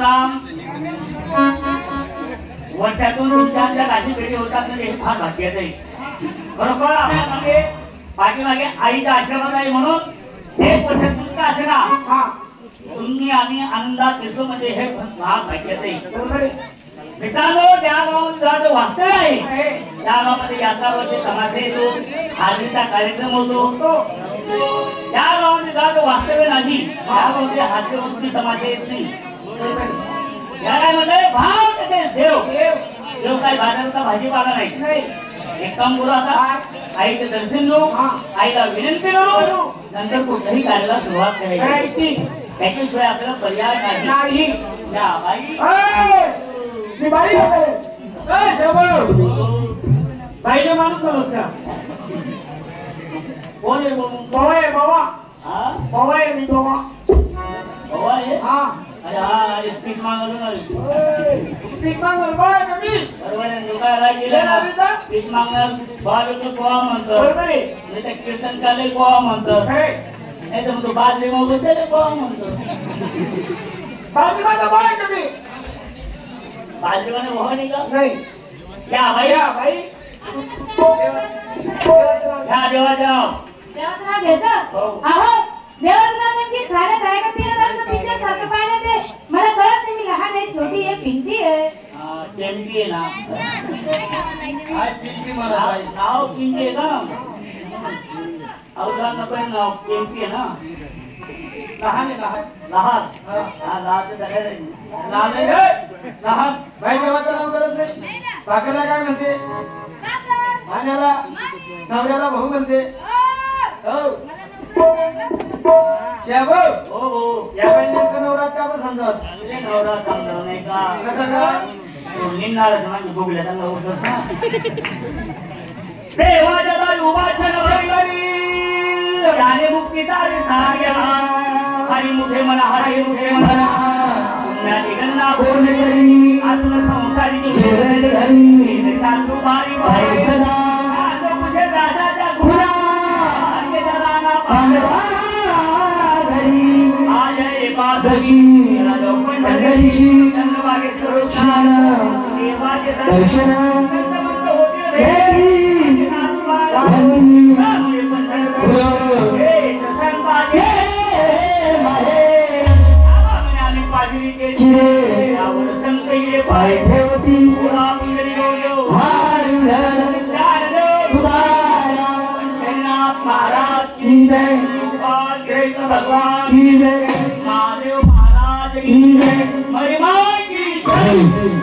राम राम. वर्षातून तुमच्या राशी पेढी होतात ना, हे फार भाग्याचं आहे. खरोखर आपल्या मागे पाठीमागे आईच्या आशीर्वाद आहे म्हणून एक वर्ष तुमचा असे ना तुम्ही आम्ही आनंदात येतो म्हणजे हे फार भाग्याचं आहे. मित्रांनो, त्या गावात वास्तव आहे, त्या गावामध्ये यात्रा होते, तमाशे येतो, हळदीचा कार्यक्रम होतो. त्या गावामध्ये जात वास्तव्य नाही, त्या गावामध्ये हास्यवृत्ती तमाशे येत नाही. याला म्हटलंय भाव त्याचे देव. देव काय बाजाराचा भाजीपाला नाही. एक काम करू, आता आईचं दर्शन घेऊ, आईला विनंती करू, नंतर कुठल्याही कार्याला सुरुवात करायची. त्याच्याशिवाय आपल्याला पर्याय नाही. पाहिजे माणूस नमस्कार. कोण आहे बाबा आहे बाबा. बाबा आहे मी बाबा. बाबा आहे. अरे हा पीठ मागवलं पीठ मागवलं बरोबर दुकानाला गेलं पीठ मागणार बाजूचं पोहा म्हणतो. बरोबर आहे. नाही तर कीर्तन चालेल पोहा म्हणतो. नाही तर म्हणतो बाजरी मागवतो त्याला पोहा म्हणतो. बाजरी माझा पोहा आहे तुम्ही. बाजरी मध्ये पोहा नाही का? नाही. या भाई या भाई. ह्या देवाच्या देवाचं नाव घेतं. अहो देवाचं नाव नेमकी खायला काय का पिणं झालं तर पिंजर सारखं पाण्यात आहे. मला कळत नाही, मी लहान आहे, छोटी आहे, पिंटी आहे. टेम्पी आहे ना. नाव पिंटी आहे ना. अवघा नको नाव टेम्पी आहे ना. लहान आहे लहान. लहान लहान बाई देवाचं नाव करत नाही. साखरला काय म्हणते? पाण्याला नवऱ्याला भाऊ म्हणते. हो हो, या बाई नेमकं नवराच का समजत? नवरा समजावं नाही का? कसं निघणारच म्हणजे बघूया त्यांना उठत ना. देवाच्या दारी उभाच्या त्याने मुक्तीचा सांग्या. हरी मुठे म्हणा, हरी मुठे म्हणा, गन्ना बोल करी आत्म संसारी सासू बारी बाई सदा कुशे राजाच्या गुणा राणा पांडवा घरी आजय पादशी पंढरीशी चंद्रभागेश्वर स्नान देवाचे दर्शन संतमंत होते रे. पाय ठेवती महाराज की जय. भगवान की जय. महादेव महाराज की जय. महिमा की जय.